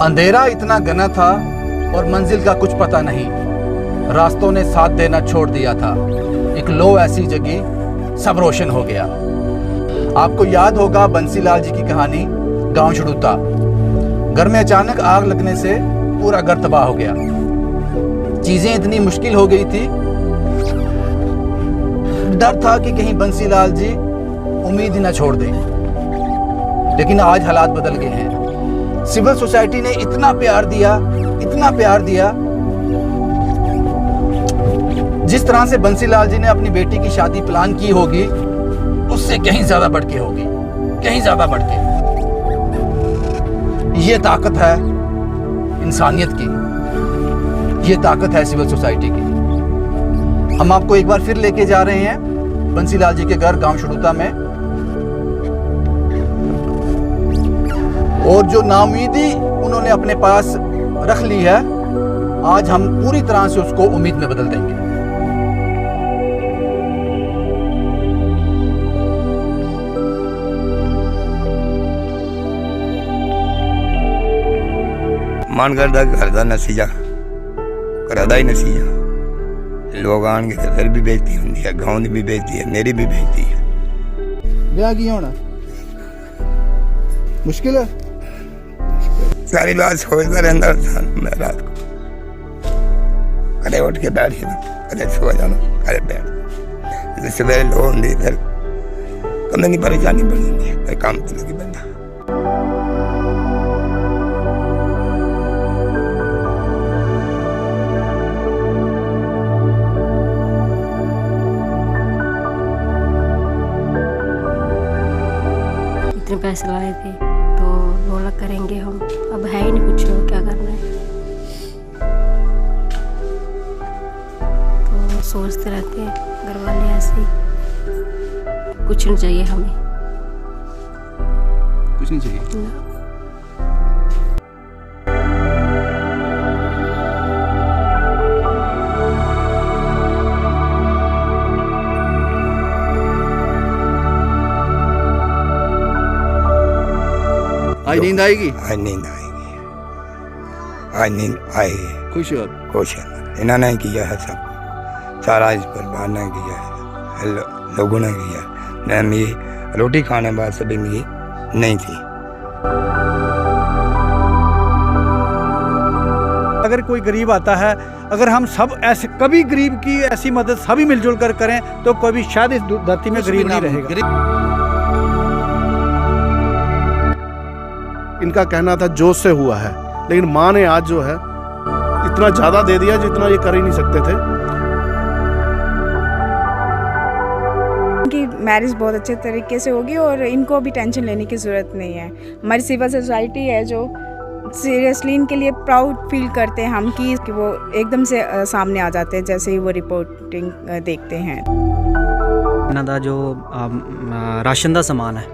अंधेरा इतना घना था और मंजिल का कुछ पता नहीं। रास्तों ने साथ देना छोड़ दिया था। एक लो ऐसी जगी, सब रोशन हो गया। आपको याद होगा बंसीलाल जी की कहानी, गांव शड़ूता। घर में अचानक आग लगने से पूरा घर तबाह हो गया। चीजें इतनी मुश्किल हो गई थी, डर था कि कहीं बंसीलाल जी उम्मीद ही ना छोड़ दें। लेकिन आज हालात बदल गए हैं। सिविल सोसाइटी ने इतना प्यार दिया, इतना प्यार दिया। जिस तरह से बंसीलाल जी ने अपनी बेटी की शादी प्लान की होगी, उससे कहीं ज्यादा बढ़ के होगी, कहीं ज्यादा बढ़ के। ये ताकत है इंसानियत की, ये ताकत है सिविल सोसाइटी की। हम आपको एक बार फिर लेके जा रहे हैं बंसीलाल जी के घर गांव शड़ूता में। और जो नाउमीदी उन्होंने अपने पास रख ली है, आज हम पूरी तरह से उसको उम्मीद में बदल देंगे। मन करता घर का नसीजा घरा ही नसीजा। लोग आएंगे तो फिर भी बेइज्जती होती है, गाँव की भी बेइज्जती है, मेरी भी बेइज्जती है। ब्याह की होना मुश्किल है। सारी बात सोचता रहता था मैं रात को। कदे उठ के बैठ जाना, कदे सो जाना, कदे बैठ। जैसे सवेरे लो होंगी फिर कम नहीं परेशानी बन जाती है, फिर काम तो लगी बनता। इतने पैसे लाए थे तो 2 लाख करेंगे हम, अब है ही नहीं कुछ, क्या करना है। तो सोचते रहते हैं घर वाले ऐसे ही। कुछ नहीं चाहिए हमें, कुछ नहीं चाहिए ना। आज नींद आएगी, आज नींद आएगी, आज नींद आएगी। खुश हो। खुश है, इन्होंने किया है सब, सारा इस परिवार ने किया है, लोगों ने किया है। मेरी रोटी खाने बाद सभी मेरी नहीं थी। अगर कोई गरीब आता है, अगर हम सब ऐसे कभी गरीब की ऐसी मदद सभी मिलजुल कर करें तो कभी शायद इस धरती में गरीब नहीं रहेगा। इनका कहना था जोश से हुआ है, लेकिन माँ ने आज जो है इतना ज्यादा दे दिया जितना ये कर ही नहीं सकते थे। इनकी मैरिज बहुत अच्छे तरीके से होगी और इनको भी टेंशन लेने की ज़रूरत नहीं है। हमारी सिविल सोसाइटी है जो सीरियसली इनके लिए प्राउड फील करते हैं हम कि वो एकदम से सामने आ जाते हैं जैसे ही वो रिपोर्टिंग देखते हैं। इन्हां दा जो राशन का समान है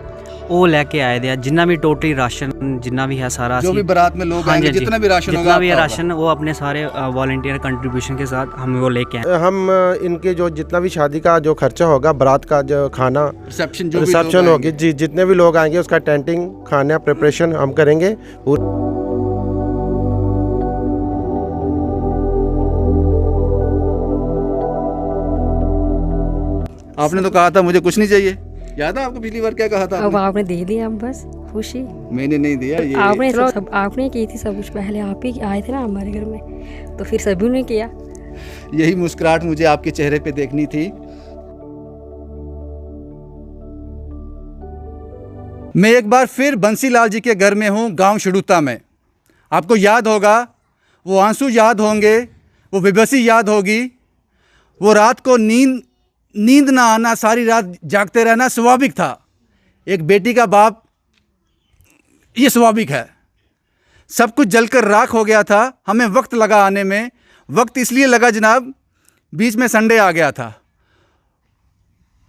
वो लेके आए थे। जिन्ना भी टोटली राशन जिन्ना भी है सारा, जो भी बारात में लोग आएंगे, जितना भी राशन होगा, जितना भी है राशन, वो अपने सारे वॉलंटियर कंट्रीब्यूशन के साथ हम वो लेके आए। हम इनके जो जितना भी शादी का जो खर्चा होगा, बारात का जो खाना, रिसेप्शन होगी, जी जितने भी लोग आएंगे उसका टेंटिंग, खाना प्रिपरेशन हम करेंगे। आपने तो कहा था मुझे कुछ नहीं चाहिए, याद है आपको पिछली बार क्या कहा था? अब आपने दे दिया, अब बस खुशी। मैंने नहीं दिया, ये आपने की थी सब कुछ। पहले आप ही आए थे ना हमारे घर में, तो फिर सभी ने किया। यही मुस्कुराहट मुझे आपके चेहरे पे देखनी थी। मैं एक बार फिर बंसीलाल जी के घर में हूँ, गांव शड़ूता में। आपको याद होगा, वो आंसू याद होंगे, वो बेबसी याद होगी, वो रात को नींद ना आना, सारी रात जागते रहना स्वाभाविक था। एक बेटी का बाप, ये स्वाभाविक है। सब कुछ जलकर राख हो गया था। हमें वक्त लगा आने में। वक्त इसलिए लगा जनाब, बीच में संडे आ गया था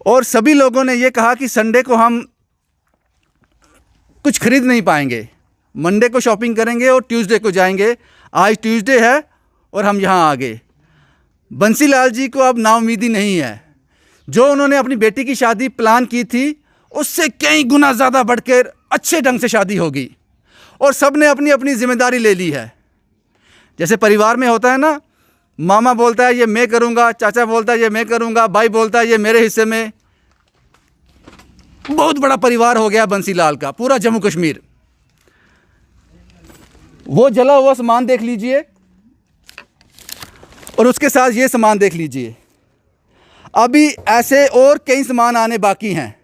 और सभी लोगों ने ये कहा कि संडे को हम कुछ खरीद नहीं पाएंगे, मंडे को शॉपिंग करेंगे और ट्यूसडे को जाएंगे। आज ट्यूसडे है और हम यहाँ आ गए। बंसीलाल जी को अब नाउमीदी नहीं है। जो उन्होंने अपनी बेटी की शादी प्लान की थी, उससे कई गुना ज़्यादा बढ़कर अच्छे ढंग से शादी होगी। और सब ने अपनी अपनी जिम्मेदारी ले ली है। जैसे परिवार में होता है ना, मामा बोलता है ये मैं करूँगा, चाचा बोलता है ये मैं करूँगा, भाई बोलता है ये मेरे हिस्से में। बहुत बड़ा परिवार हो गया बंसीलाल का, पूरा जम्मू कश्मीर। वो जला हुआ सामान देख लीजिए और उसके साथ ये सामान देख लीजिए। अभी ऐसे और कई सामान आने बाकी हैं।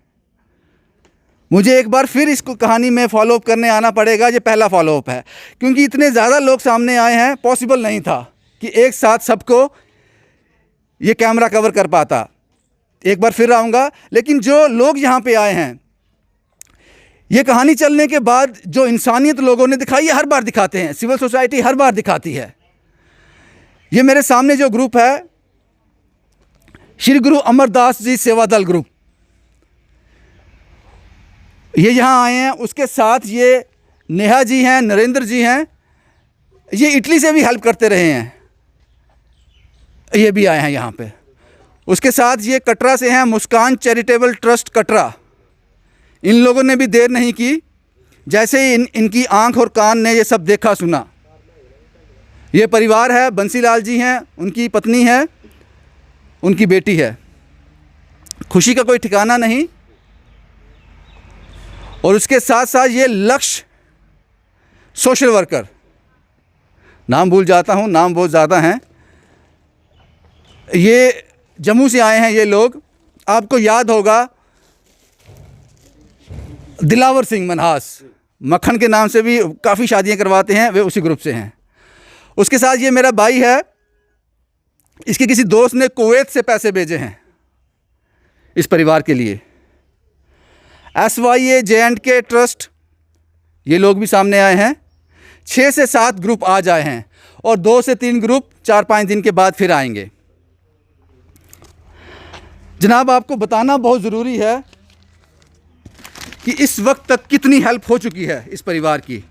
मुझे एक बार फिर इसको कहानी में फॉलोअप करने आना पड़ेगा। ये पहला फॉलोअप है, क्योंकि इतने ज़्यादा लोग सामने आए हैं, पॉसिबल नहीं था कि एक साथ सबको ये कैमरा कवर कर पाता। एक बार फिर आऊँगा, लेकिन जो लोग यहाँ पे आए हैं, ये कहानी चलने के बाद जो इंसानियत लोगों ने दिखाई है, हर बार दिखाते हैं, सिविल सोसाइटी हर बार दिखाती है। ये मेरे सामने जो ग्रुप है, श्री गुरु अमरदास जी सेवा दल ग्रुप, ये यहाँ आए हैं। उसके साथ ये नेहा जी हैं, नरेंद्र जी हैं, ये इटली से भी हेल्प करते रहे हैं, ये भी आए हैं यहाँ पे। उसके साथ ये कटरा से हैं, मुस्कान चैरिटेबल ट्रस्ट कटरा। इन लोगों ने भी देर नहीं की, जैसे ही इनकी आंख और कान ने ये सब देखा सुना। ये परिवार है, बंसीलाल जी हैं, उनकी पत्नी है, उनकी बेटी है। खुशी का कोई ठिकाना नहीं। और उसके साथ साथ ये लक्ष्य सोशल वर्कर, नाम भूल जाता हूँ, नाम बहुत ज़्यादा हैं। ये जम्मू से आए हैं ये लोग। आपको याद होगा दिलावर सिंह मनहास, मक्खन के नाम से भी काफ़ी शादियां करवाते हैं, वे उसी ग्रुप से हैं। उसके साथ ये मेरा भाई है, इसके किसी दोस्त ने कुवैत से पैसे भेजे हैं इस परिवार के लिए। SYA J&K ट्रस्ट, ये लोग भी सामने आए हैं। 6 से 7 ग्रुप आज आए हैं और 2 से 3 ग्रुप 4-5 दिन के बाद फिर आएंगे। जनाब, आपको बताना बहुत ज़रूरी है कि इस वक्त तक कितनी हेल्प हो चुकी है इस परिवार की।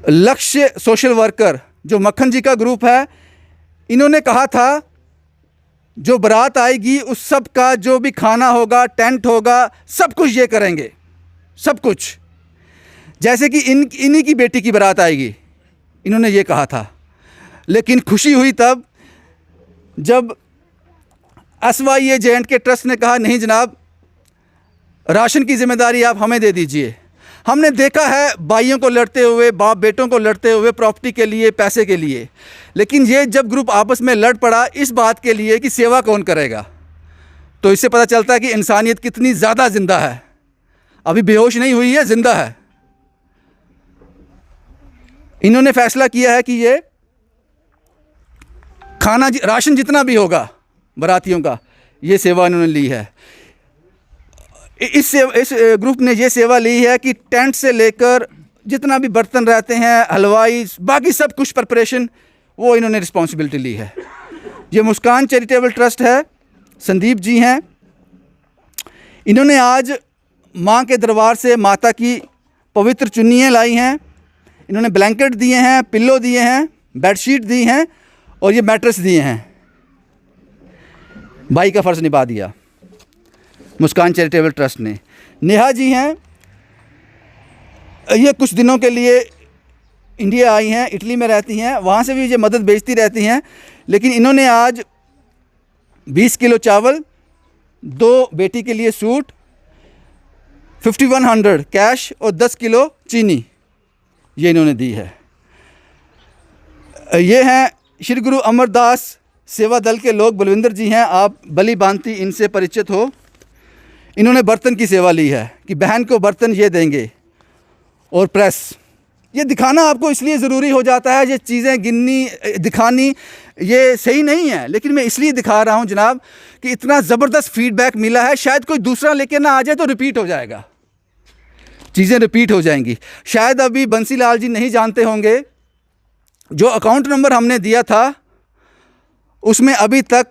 लक्ष्य सोशल वर्कर जो मक्खन जी का ग्रुप है, इन्होंने कहा था जो बारात आएगी उस सब का जो भी खाना होगा, टेंट होगा, सब कुछ ये करेंगे, सब कुछ। जैसे कि इन्हीं की बेटी की बारात आएगी, इन्होंने ये कहा था। लेकिन खुशी हुई तब जब SYA J&K ट्रस्ट ने कहा नहीं जनाब, राशन की जिम्मेदारी आप हमें दे दीजिए। हमने देखा है भाइयों को लड़ते हुए, बाप बेटों को लड़ते हुए प्रॉपर्टी के लिए, पैसे के लिए। लेकिन ये जब ग्रुप आपस में लड़ पड़ा इस बात के लिए कि सेवा कौन करेगा, तो इससे पता चलता है कि इंसानियत कितनी ज़्यादा ज़िंदा है। अभी बेहोश नहीं हुई है, ज़िंदा है। इन्होंने फैसला किया है कि ये खाना, राशन जितना भी होगा बारातियों का, ये सेवा इन्होंने ली है। इस ग्रुप ने ये सेवा ली है कि टेंट से लेकर जितना भी बर्तन रहते हैं, हलवाई, बाकी सब कुछ प्रिपरेशन, वो इन्होंने रिस्पॉन्सिबिलिटी ली है। ये मुस्कान चैरिटेबल ट्रस्ट है, संदीप जी हैं। इन्होंने आज माँ के दरबार से माता की पवित्र चुन्नियाँ लाई हैं। इन्होंने ब्लैंकेट दिए हैं, पिल्लो दिए हैं, बेडशीट दी हैं और ये मैट्रेस दिए हैं। भाई का फ़र्ज़ निभा दिया मुस्कान चैरिटेबल ट्रस्ट ने। नेहा जी हैं, ये कुछ दिनों के लिए इंडिया आई हैं, इटली में रहती हैं, वहाँ से भी ये मदद भेजती रहती हैं। लेकिन इन्होंने आज 20 किलो चावल, 2 बेटी के लिए सूट, 5100 कैश और 10 किलो चीनी ये इन्होंने दी है। ये हैं श्री गुरु अमरदास सेवा दल के लोग, बलविंदर जी हैं, आप बली बांती इनसे परिचित हो। इन्होंने बर्तन की सेवा ली है कि बहन को बर्तन ये देंगे और प्रेस। ये दिखाना आपको इसलिए ज़रूरी हो जाता है, ये चीज़ें गिननी, दिखानी ये सही नहीं है, लेकिन मैं इसलिए दिखा रहा हूँ जनाब कि इतना ज़बरदस्त फीडबैक मिला है। शायद कोई दूसरा लेके ना आ जाए तो रिपीट हो जाएगा, चीज़ें रिपीट हो जाएंगी। शायद अभी बंसीलाल जी नहीं जानते होंगे, जो अकाउंट नंबर हमने दिया था उसमें अभी तक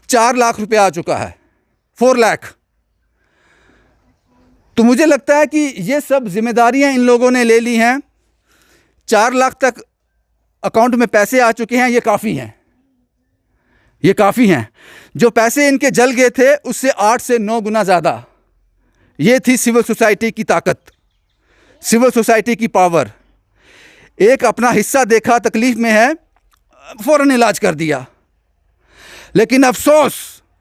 4 लाख रुपया आ चुका है, 4 लाख। तो मुझे लगता है कि ये सब जिम्मेदारियां इन लोगों ने ले ली हैं। 4 लाख तक अकाउंट में पैसे आ चुके हैं, ये काफ़ी हैं, ये काफ़ी हैं। जो पैसे इनके जल गए थे उससे 8 से 9 गुना ज़्यादा। ये थी सिविल सोसाइटी की ताकत। सिविल सोसाइटी की पावर, एक अपना हिस्सा देखा तकलीफ में है, फ़ौरन इलाज कर दिया। लेकिन अफसोस,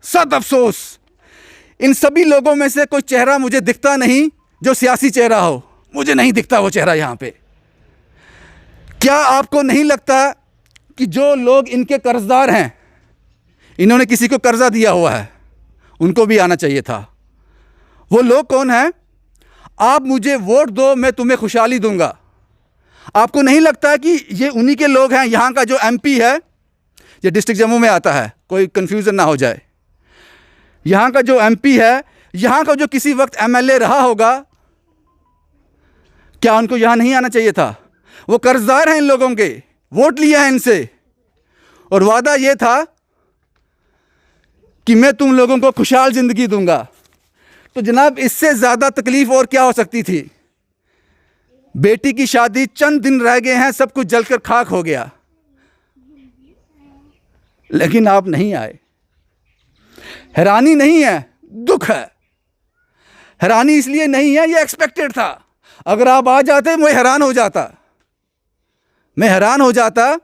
सद अफसोस, इन सभी लोगों में से कोई चेहरा मुझे दिखता नहीं जो सियासी चेहरा हो। मुझे नहीं दिखता वो चेहरा यहाँ पे। क्या आपको नहीं लगता कि जो लोग इनके कर्जदार हैं, इन्होंने किसी को कर्जा दिया हुआ है, उनको भी आना चाहिए था। वो लोग कौन हैं? आप मुझे वोट दो, मैं तुम्हें खुशहाली दूंगा। आपको नहीं लगता कि ये उन्हीं के लोग हैं? यहाँ का जो एमपी है, ये डिस्ट्रिक्ट जम्मू में आता है, कोई कन्फ्यूज़न ना हो जाए। यहाँ का जो एमपी है, यहाँ का जो किसी वक्त एमएलए रहा होगा, क्या उनको यहाँ नहीं आना चाहिए था? वो कर्जदार हैं इन लोगों के, वोट लिए हैं इनसे, और वादा ये था कि मैं तुम लोगों को खुशहाल ज़िंदगी दूंगा। तो जनाब, इससे ज़्यादा तकलीफ़ और क्या हो सकती थी? बेटी की शादी चंद दिन रह गए हैं, सब कुछ जलकर खाक हो गया, लेकिन आप नहीं आए। हैरानी नहीं है, दुख है। हैरानी इसलिए नहीं है, ये एक्सपेक्टेड था। अगर आप आ जाते मैं हैरान हो जाता, मैं हैरान हो जाता।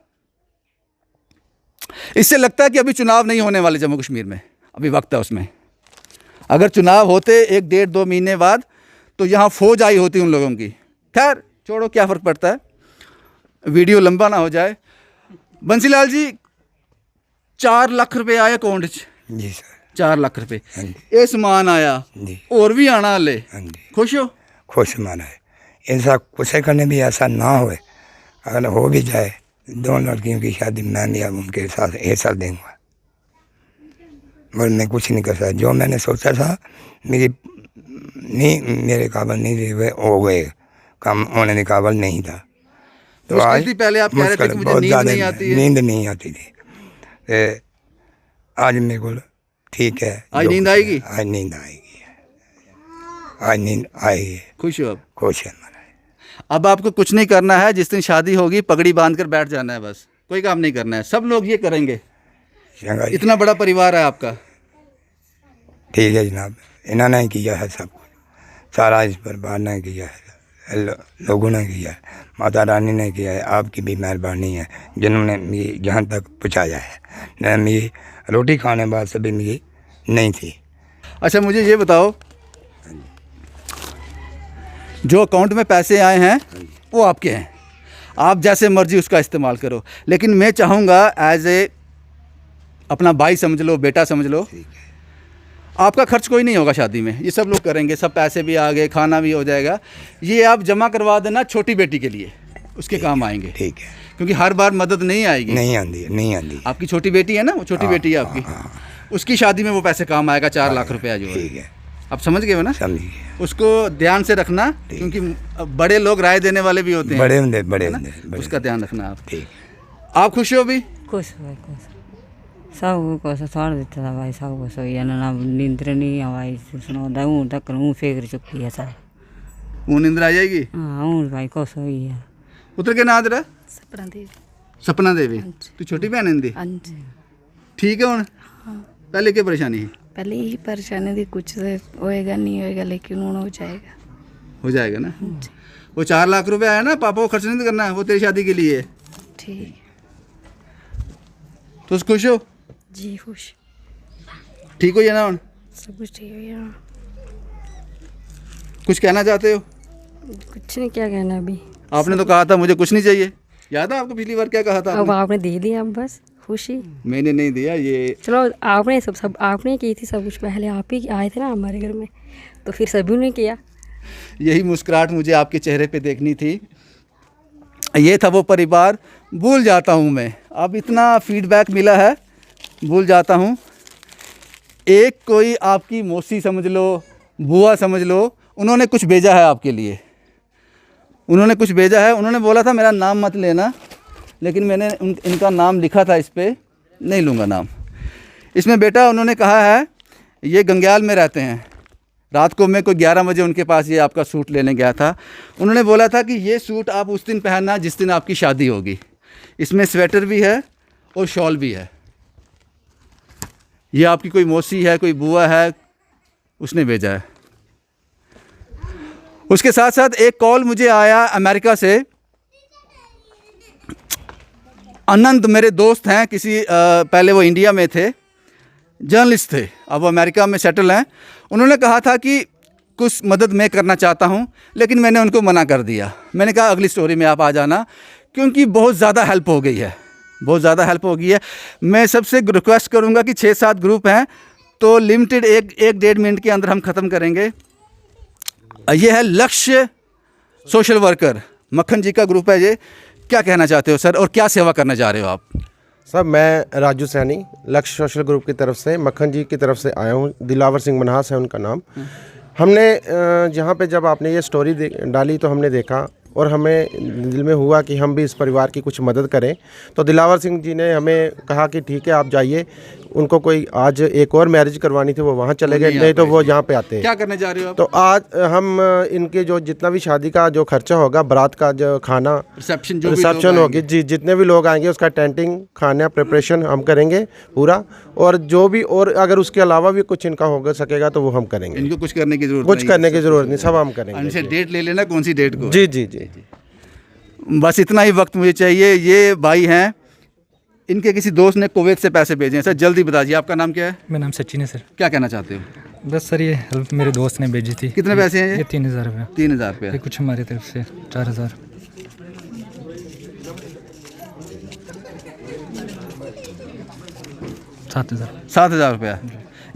इससे लगता है कि अभी चुनाव नहीं होने वाले जम्मू कश्मीर में, अभी वक्त है उसमें। अगर चुनाव होते 1 डेढ़ 2 महीने बाद तो यहाँ फौज आई होती उन लोगों की। खैर छोड़ो, क्या फ़र्क पड़ता है, वीडियो लंबा ना हो जाए। बंसीलाल जी, 4 लाख रुपए आए अकाउंट च? जी सर। 4 लाख रुपए, हाँ जी। ये समान आया, जी। और भी आना ले। हाँ जी। खुश हो? खुश माना है। ऐसा कुछ करने भी ऐसा ना होए, अगर हो भी जाए 2 लड़कियों की शादी मैं भी अब उनके साथ ऐसा देंगे, मगर मैं कुछ नहीं कर सकता। जो मैंने सोचा था मेरे काबिल नहीं थे, वे हो गए, काम होने के काबिल नहीं था। तो मुश्किल थी पहले, आप कह रहे थे कि मुझे नींद नहीं आती है। नींद नहीं आती थी। आज मेरे को ठीक है। आज नींद आएगी? आज नींद आएगी, आज नींद आएगी। खुश हो अब? खुश है। अब आपको कुछ नहीं करना है, जिस दिन शादी होगी पगड़ी बांध कर बैठ जाना है, बस कोई काम नहीं करना है। सब लोग ये करेंगे, इतना बड़ा परिवार है आपका। ठीक है जनाब, इन्होंने किया है सब कुछ, सारा इस पर ने किया है, लोगों ने किया है, माता रानी ने किया है, आपकी भी मेहरबानी है जिन्होंने मुझे जहाँ तक पहुँचाया है। न मुझे रोटी खाने बाद से भी मुझे नहीं थी। अच्छा मुझे ये बताओ, जो अकाउंट में पैसे आए हैं वो आपके हैं, आप जैसे मर्जी उसका इस्तेमाल करो, लेकिन मैं चाहूँगा एज ए अपना भाई समझ लो, बेटा समझ लो, आपका खर्च कोई नहीं होगा शादी में, ये सब लोग करेंगे, सब पैसे भी आ गए, खाना भी हो जाएगा। ये आप जमा करवा देना छोटी बेटी के लिए, उसके काम आएंगे। ठीक है, क्योंकि हर बार मदद नहीं आएगी। नहीं आती, नहीं आती। आपकी छोटी बेटी है ना, वो छोटी बेटी है आपकी, उसकी शादी में वो पैसे काम आएगा, 4 लाख रुपया जो है। ठीक है, आप समझ गए हो ना? समझिए। उसको ध्यान से रखना, क्योंकि बड़े लोग राय देने वाले भी होते हैं, बड़े होंगे, बड़े होंगे, उसका ध्यान रखना आप। ठीक। आप खुश हो भी? खुश भाई, खुश सब कुछ छोड़ देता था भाई, सब कुछ हो गया ना, नींद नहीं हवाई सुना हूँ तक हूँ फिक्र चुकी है सर। वो नींद आ जाएगी? हाँ हूँ भाई, खुश हो गई है। पुत्र के नाम तेरा? सपना देवी। सपना देवी। तू छोटी बहन हिंदी? हाँ जी। ठीक है हुण? पहले क्या परेशानी है? पहले ही परेशानी थी, कुछ से होएगा नहीं होएगा, लेकिन हूँ हो जाएगा। हो जाएगा ना? वो 4 लाख रुपए आया ना, पापा को खर्च नहीं करना है, वो तेरी शादी के लिए है। ठीक। तो खुश हो? जी खुश। ठीक हो या ना? सब कुछ ठीक है यहाँ। कुछ कहना चाहते हो? कुछ नहीं, क्या कहना अभी। आपने तो कहा था मुझे कुछ नहीं चाहिए, याद है आपको पिछली बार क्या कहा था अब आपने? आपने दे दिया, अब बस खुशी। मैंने नहीं दिया ये। चलो आपने सब आपने की थी सब कुछ, पहले आप ही आए थे ना हमारे घर में, तो फिर सभी ने किया। यही मुस्कुराहट मुझे आपके चेहरे पे देखनी थी, ये था वो परिवार। भूल जाता हूँ मैं, अब इतना फीडबैक मिला है, भूल जाता हूँ। एक कोई आपकी मौसी समझ लो, बुआ समझ लो, उन्होंने कुछ भेजा है आपके लिए, उन्होंने कुछ भेजा है। उन्होंने बोला था मेरा नाम मत लेना, लेकिन मैंने इनका नाम लिखा था, इस पर नहीं लूँगा नाम। इसमें बेटा उन्होंने कहा है ये गंग्याल में रहते हैं। रात को मैं कोई 11 बजे उनके पास ये आपका सूट लेने गया था। उन्होंने बोला था कि ये सूट आप उस दिन पहनना जिस दिन आपकी शादी होगी। इसमें स्वेटर भी है और शॉल भी है। ये आपकी कोई मौसी है, कोई बुआ है, उसने भेजा है। उसके साथ साथ एक कॉल मुझे आया अमेरिका से। आनंद मेरे दोस्त हैं, किसी पहले वो इंडिया में थे, जर्नलिस्ट थे, अब वो अमेरिका में सेटल हैं। उन्होंने कहा था कि कुछ मदद मैं करना चाहता हूं, लेकिन मैंने उनको मना कर दिया। मैंने कहा अगली स्टोरी में आप आ जाना, क्योंकि बहुत ज़्यादा हेल्प हो गई है, बहुत ज़्यादा हेल्प हो गई है। मैं सबसे रिक्वेस्ट करूंगा कि 6-7 ग्रुप हैं तो लिमिटेड 1-1.5 मिनट के अंदर हम ख़त्म करेंगे। ये है लक्ष्य सोशल वर्कर, मक्खन जी का ग्रुप है ये। क्या कहना चाहते हो सर, और क्या सेवा करने जा रहे हो आप? सर मैं राजू सैनी लक्ष्य सोशल ग्रुप की तरफ से, मक्खन जी की तरफ से आया हूँ। दिलावर सिंह मनहास है उनका नाम। हमने जहाँ पे जब आपने ये स्टोरी डाली तो हमने देखा और हमें दिल में हुआ कि हम भी इस परिवार की कुछ मदद करें। तो दिलावर सिंह जी ने हमें कहा कि ठीक है आप जाइए। उनको कोई आज एक और मैरिज करवानी थी, वो वहाँ चले गए, नहीं तो वो यहाँ पे आते हैं। क्या करने जा रहे हो आप? तो आज हम इनके जो जितना भी शादी का जो खर्चा होगा, बारात का जो खाना, रिसेप्शन होगी जी, जितने भी लोग आएंगे उसका टेंटिंग, खाना, प्रिपरेशन हम करेंगे पूरा। और जो भी और अगर उसके अलावा भी कुछ इनका हो सकेगा तो वो हम करेंगे। इनको कुछ करने की जरूरत कुछ करने की जरूरत नहीं, सब हम करेंगे। इनसे डेट ले लेना, कौन सी डेट को? जी जी जी। बस इतना ही वक्त मुझे चाहिए। ये भाई हैं, इनके किसी दोस्त ने कुवैत से पैसे भेजे हैं। सर जल्दी बता दीजिए, आपका नाम क्या है? मेरा नाम सचिन है सर। क्या कहना चाहते हो? बस सर ये हेल्प मेरे दोस्त ने भेजी थी। कितने पैसे हैं ये 3000 रुपये। 3000 रुपये। कुछ हमारी तरफ से 4000। सात हज़ार रुपया।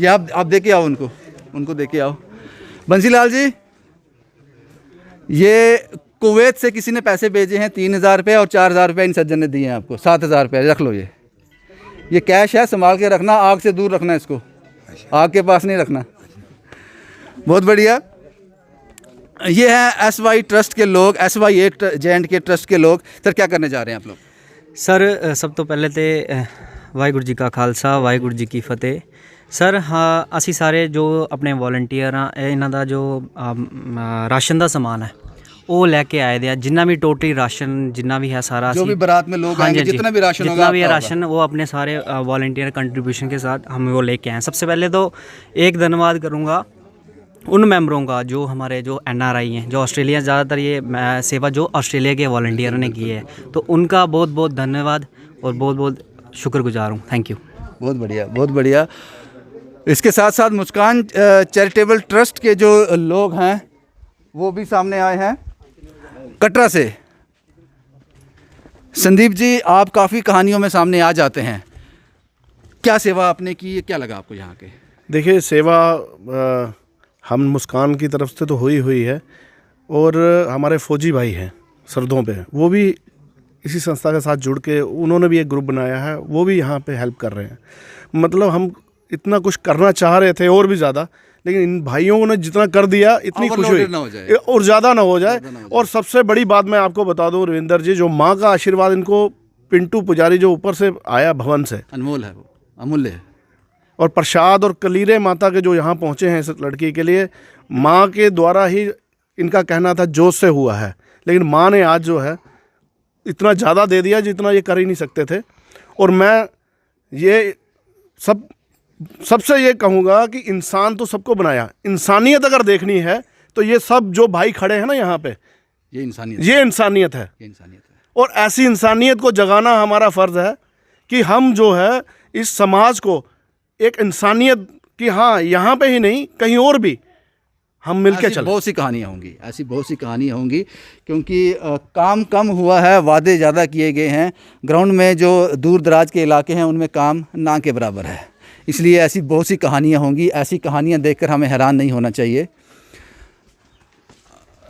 ये आप दे के आओ उनको दे के आओ। बंसीलाल जी, ये कुवैत से किसी ने पैसे भेजे हैं 3000 रुपये, और 4000 रुपये इन सज्जन ने दिए हैं आपको। 7000 रुपये रख लो। ये कैश है, संभाल के रखना, आग से दूर रखना इसको, आग के पास नहीं रखना। बहुत बढ़िया। ये हैं SY ट्रस्ट के लोग, SY J&K ट्रस्ट के लोग। सर क्या करने जा रहे हैं आप लोग? सर सब तो पहले तो वाहिगुरू जी का खालसा, वाहिगुरू जी की फतेह। सर हाँ, ਅਸੀਂ ਸਾਰੇ ਜੋ ਆਪਣੇ ਵੋਲੰਟੀਅਰ ਆ, ਇਹਨਾਂ ਦਾ ਜੋ ਰਾਸ਼ਨ ਦਾ ਸਮਾਨ ਹੈ ਉਹ ਲੈ ਕੇ ਆए थे। जितना भी टोटली राशन जितना भी है सारा, जो भी बारात में लोग आएंगे, जितना भी राशन होगा, जितना भी है राशन, वो अपने सारे वॉलंटियर कंट्रीब्यूशन के साथ हम वो लेके आए। सबसे पहले तो एक धन्यवाद करूँगा उन मेंबरों का जो हमारे जो NRI हैं, जो ऑस्ट्रेलिया, ज़्यादातर ये सेवा जो ऑस्ट्रेलिया के वॉलंटियर ने की है, तो उनका बहुत बहुत धन्यवाद और बहुत बहुत शुक्रगुजार हूँ। Thank you. बहुत बढ़िया, बहुत बढ़िया। इसके साथ साथ मुस्कान चैरिटेबल ट्रस्ट के जो लोग हैं वो भी सामने आए हैं कटरा से। संदीप जी, आप काफ़ी कहानियों में सामने आ जाते हैं। क्या सेवा आपने की, क्या लगा आपको यहाँ के? देखिए, सेवा हम मुस्कान की तरफ से तो हुई है, और हमारे फौजी भाई हैं सरहदों पे, वो भी इसी संस्था के साथ जुड़ के उन्होंने भी एक ग्रुप बनाया है, वो भी यहाँ पे हेल्प कर रहे हैं। मतलब हम इतना कुछ करना चाह रहे थे और भी ज़्यादा, लेकिन इन भाइयों ने जितना कर दिया इतनी खुश हुई और ज़्यादा ना हो जाए। और सबसे बड़ी बात मैं आपको बता दूं रविंदर जी, जो माँ का आशीर्वाद इनको पिंटू पुजारी जो ऊपर से आया भवन से, अनमोल है, वो अमूल्य है। और प्रसाद और कलीरे माता के जो यहाँ पहुँचे हैं इस लड़की के लिए, माँ के द्वारा ही इनका कहना था जोश से हुआ है, लेकिन माँ ने आज जो है इतना ज़्यादा दे दिया जितना ये कर ही नहीं सकते थे। और मैं ये सबसे ये कहूँगा कि इंसान तो सबको बनाया, इंसानियत अगर देखनी है तो ये सब जो भाई खड़े हैं ना यहाँ पे, ये इंसानियत है। और ऐसी इंसानियत को जगाना हमारा फ़र्ज़ है कि हम जो है इस समाज को एक इंसानियत की, हाँ यहाँ पे ही नहीं कहीं और भी हम मिलके चलें। बहुत सी कहानियाँ होंगी, ऐसी बहुत सी कहानियाँ होंगी, क्योंकि काम कम हुआ है, वादे ज़्यादा किए गए हैं। ग्राउंड में जो दूर दराज के इलाके हैं उनमें काम ना के बराबर है, इसलिए ऐसी बहुत सी कहानियाँ होंगी। ऐसी कहानियाँ देखकर हमें हैरान नहीं होना चाहिए।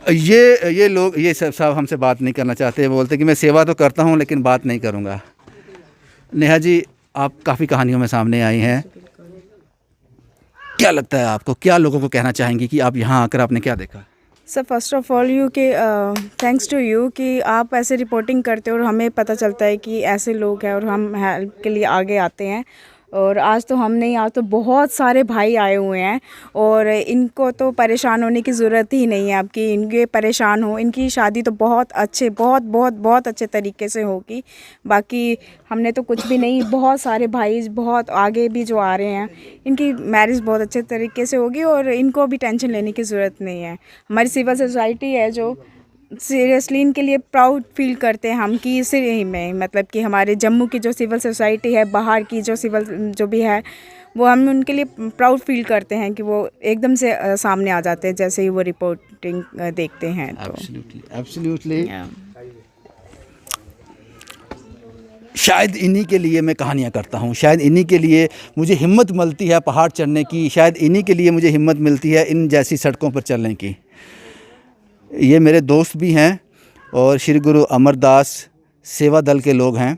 ये लोग ये सब हमसे बात नहीं करना चाहते, बोलते कि मैं सेवा तो करता हूँ लेकिन बात नहीं करूँगा। नेहा जी, आप काफ़ी कहानियों में सामने आई हैं, क्या लगता है आपको, क्या लोगों को कहना चाहेंगी कि आप यहाँ आकर आपने क्या देखा? Sir first of all you कि थैंक्स टू यू कि आप ऐसे रिपोर्टिंग करते हो और हमें पता चलता है कि ऐसे लोग हैं और हम हेल्प के लिए आगे आते हैं। और आज तो हम नहीं, आज तो बहुत सारे भाई आए हुए हैं और इनको तो परेशान होने की ज़रूरत ही नहीं है अब कि इनके परेशान हो। इनकी शादी तो बहुत अच्छे, बहुत बहुत बहुत अच्छे तरीके से होगी। बाकी हमने तो कुछ भी नहीं, बहुत सारे भाई बहुत आगे भी जो आ रहे हैं, इनकी मैरिज बहुत अच्छे तरीके से होगी और इनको भी टेंशन लेने की ज़रूरत नहीं है। हमारी सिविल सोसाइटी है जो सीरियसली इनके लिए प्राउड फील करते हैं हम कि इसी में, मतलब कि हमारे जम्मू की जो सिविल सोसाइटी है, बाहर की जो सिविल जो भी है, वो हम उनके लिए प्राउड फील करते हैं कि वो एकदम से सामने आ जाते हैं जैसे ही वो रिपोर्टिंग देखते हैं। तो एब्सोल्युटली शायद इन्हीं के लिए मैं कहानियाँ करता हूँ, शायद इन्हीं के लिए मुझे हिम्मत मिलती है पहाड़ चढ़ने की, शायद इन्हीं के लिए मुझे हिम्मत मिलती है इन जैसी सड़कों पर चलने की। ये मेरे दोस्त भी हैं और श्री गुरु अमरदास सेवा दल के लोग हैं।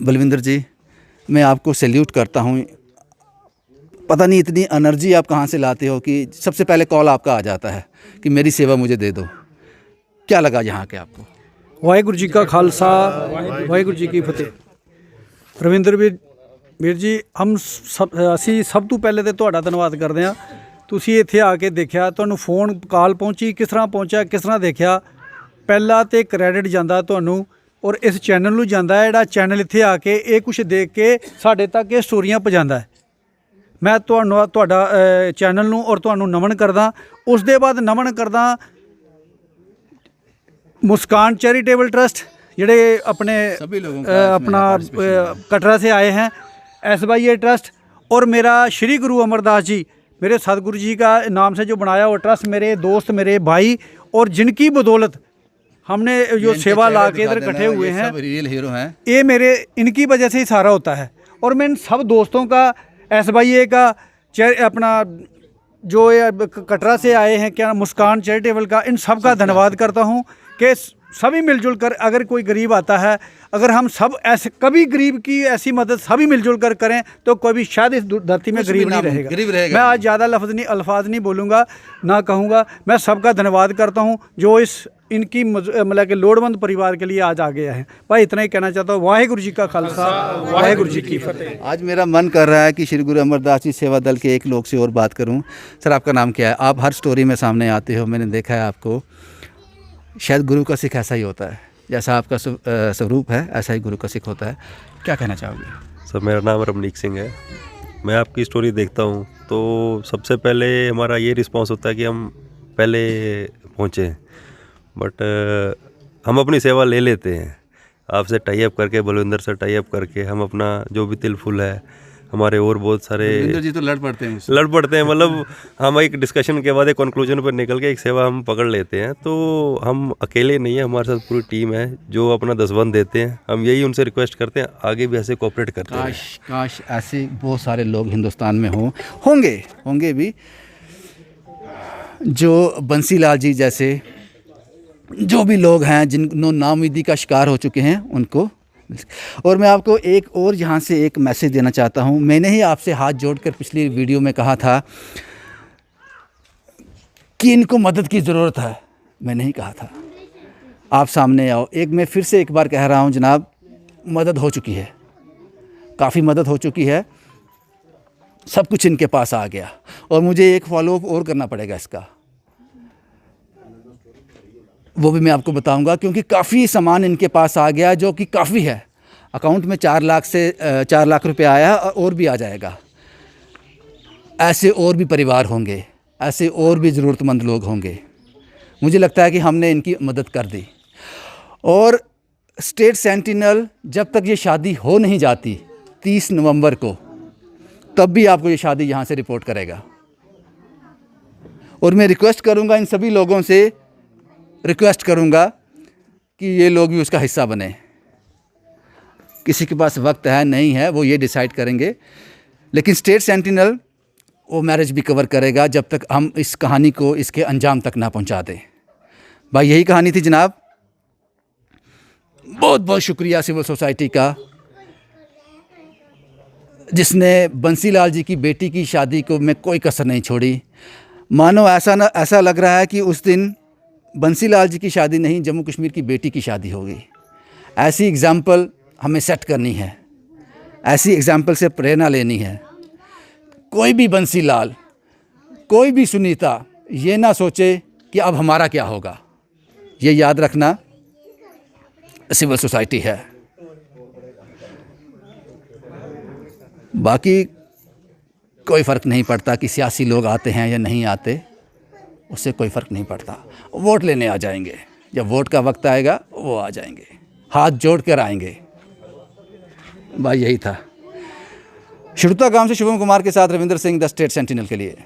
बलविंदर जी, मैं आपको सैल्यूट करता हूँ। पता नहीं इतनी एनर्जी आप कहाँ से लाते हो कि सबसे पहले कॉल आपका आ जाता है कि मेरी सेवा मुझे दे दो। क्या लगा यहाँ के आपको? ਵਾਹਿਗੁਰੂ ਜੀ ਕਾ ਖਾਲਸਾ ਵਾਹਿਗੁਰੂ ਜੀ ਕੀ ਫਤਿਹ। ਰਵਿੰਦਰ ਵੀਰ ਜੀ, ਅਸੀਂ ਸਭ ਤੋਂ ਪਹਿਲੇ ਤੇ ਤੁਹਾਡਾ ਧੰਨਵਾਦ ਕਰਦੇ ਹਾਂ। ਤੁਸੀਂ ਇੱਥੇ ਆ ਕੇ ਦੇਖਿਆ, ਤੁਹਾਨੂੰ ਫੋਨ ਕਾਲ ਪਹੁੰਚੀ, ਕਿਸ ਤਰ੍ਹਾਂ ਪਹੁੰਚਿਆ, ਕਿਸ ਤਰ੍ਹਾਂ ਦੇਖਿਆ। ਪਹਿਲਾਂ ਤੇ ਕ੍ਰੈਡਿਟ ਜਾਂਦਾ ਤੁਹਾਨੂੰ ਔਰ ਇਸ ਚੈਨਲ ਨੂੰ ਜਾਂਦਾ ਹੈ, ਜਿਹੜਾ ਚੈਨਲ ਇੱਥੇ ਆ ਕੇ ਇਹ ਕੁਝ ਦੇਖ ਕੇ ਸਾਡੇ ਤੱਕ ਇਹ ਸਟੋਰੀਆਂ ਪਹੁੰਚਾਉਂਦਾ ਹੈ। ਮੈਂ ਤੁਹਾਡਾ ਚੈਨਲ ਨੂੰ ਔਰ ਤੁਹਾਨੂੰ ਨਮਨ ਕਰਦਾ। ਉਸ ਦੇ ਬਾਅਦ ਨਮਨ ਕਰਦਾ मुस्कान चैरिटेबल ट्रस्ट ਜਿਹੜੇ अपने अपना कटरा से आए हैं, SYA ट्रस्ट, और मेरा श्री गुरु अमरदास जी, मेरे सतगुरु जी का नाम से जो बनाया वो ट्रस्ट, मेरे दोस्त, मेरे भाई, और जिनकी बदौलत हमने जो सेवा ला के इधर इकट्ठे हुए हैं, रियल हीरो हैं। ये मेरे इनकी वजह से ही सारा होता है। और मैं इन सब दोस्तों का, SYA का, अपना जो ये कटरा से आए हैं, क्या मुस्कान चैरिटेबल का, इन सब का धन्यवाद करता हूँ कि सभी मिलजुल कर, अगर कोई गरीब आता है, अगर हम सब ऐसे कभी गरीब की ऐसी मदद सभी मिलजुल कर करें तो कोई भी शायद इस धरती में गरीब नहीं रहेगा। मैं आज ज़्यादा अल्फाज नहीं बोलूँगा, ना कहूँगा। मैं सबका धन्यवाद करता हूँ जो इनकी मतलब कि लोड़वंद परिवार के लिए आज आ गया है। भाई इतना ही कहना चाहता हूँ। वाहिगुरु जी का खालसा, वाहिगुरु जी की फतेह। आज मेरा मन कर रहा है कि श्री गुरु अमरदास जी सेवा दल के एक लोग से और बात करूं। सर, आपका नाम क्या है? आप हर स्टोरी में सामने आते हो, मैंने देखा है आपको। शायद गुरु का सिख ऐसा ही होता है, जैसा आपका स्वरूप है ऐसा ही गुरु का सिख होता है। क्या कहना चाहोगे? सर, मेरा नाम रमनीक सिंह है। मैं आपकी स्टोरी देखता हूँ तो सबसे पहले हमारा ये रिस्पांस होता है कि हम पहले पहुँचे, बट हम अपनी सेवा ले लेते हैं। आपसे टाई अप करके, बलविंदर से टाई अप करके हम अपना जो भी तिल फुल है, हमारे और बहुत सारे बलविंदर जी तो लड़ पड़ते हैं मतलब हम एक डिस्कशन के बाद एक कंक्लूजन पर निकल के एक सेवा हम पकड़ लेते हैं। तो हम अकेले नहीं हैं, हमारे साथ पूरी टीम है जो अपना 10 बंद देते हैं। हम यही उनसे रिक्वेस्ट करते हैं आगे भी ऐसे कोऑपरेट करते हैं। काश ऐसे बहुत सारे लोग हिंदुस्तान में होंगे भी, जो बंसीलाल जी जैसे जो भी लोग हैं जिनको नाउमीदी का शिकार हो चुके हैं उनको। और मैं आपको एक और यहाँ से एक मैसेज देना चाहता हूँ। मैंने ही आपसे हाथ जोड़कर पिछली वीडियो में कहा था कि इनको मदद की ज़रूरत है, मैंने ही कहा था। आप सामने आओ। मैं फिर से एक बार कह रहा हूँ जनाब, मदद हो चुकी है, काफ़ी मदद हो चुकी है, सब कुछ इनके पास आ गया। और मुझे एक फॉलोअप और करना पड़ेगा इसका, वो भी मैं आपको बताऊंगा, क्योंकि काफ़ी सामान इनके पास आ गया जो कि काफ़ी है। अकाउंट में 4 लाख रुपए आया है और भी आ जाएगा। ऐसे और भी परिवार होंगे, ऐसे और भी ज़रूरतमंद लोग होंगे। मुझे लगता है कि हमने इनकी मदद कर दी। और स्टेट सेंटिनल जब तक ये शादी हो नहीं जाती 30 नवंबर को, तब भी आपको ये शादी यहाँ से रिपोर्ट करेगा। और मैं रिक्वेस्ट करूँगा, इन सभी लोगों से रिक्वेस्ट करूँगा कि ये लोग भी उसका हिस्सा बने। किसी के पास वक्त है नहीं है वो ये डिसाइड करेंगे, लेकिन स्टेट सेंटिनल वो मैरिज भी कवर करेगा जब तक हम इस कहानी को इसके अंजाम तक ना पहुँचा दें। भाई यही कहानी थी जनाब। बहुत बहुत शुक्रिया सिविल सोसाइटी का, जिसने बंसीलाल जी की बेटी की शादी को में कोई कसर नहीं छोड़ी। मानो ऐसा लग रहा है कि उस दिन बंसीलाल जी की शादी नहीं, जम्मू कश्मीर की बेटी की शादी होगी। ऐसी एग्ज़ाम्पल हमें सेट करनी है। ऐसी एग्जाम्पल से प्रेरणा लेनी है। कोई भी बंसी लाल, कोई भी सुनीता ये ना सोचे कि अब हमारा क्या होगा। ये याद रखना सिविल सोसाइटी है। बाकी कोई फ़र्क नहीं पड़ता कि सियासी लोग आते हैं या नहीं आते, उससे कोई फ़र्क नहीं पड़ता। वोट लेने आ जाएंगे, जब वोट का वक्त आएगा वो आ जाएंगे, हाथ जोड़ कर आएंगे। भाई यही था। शुरुता गांव से शुभम कुमार के साथ Ravindra Singh, the state sentinel के लिए।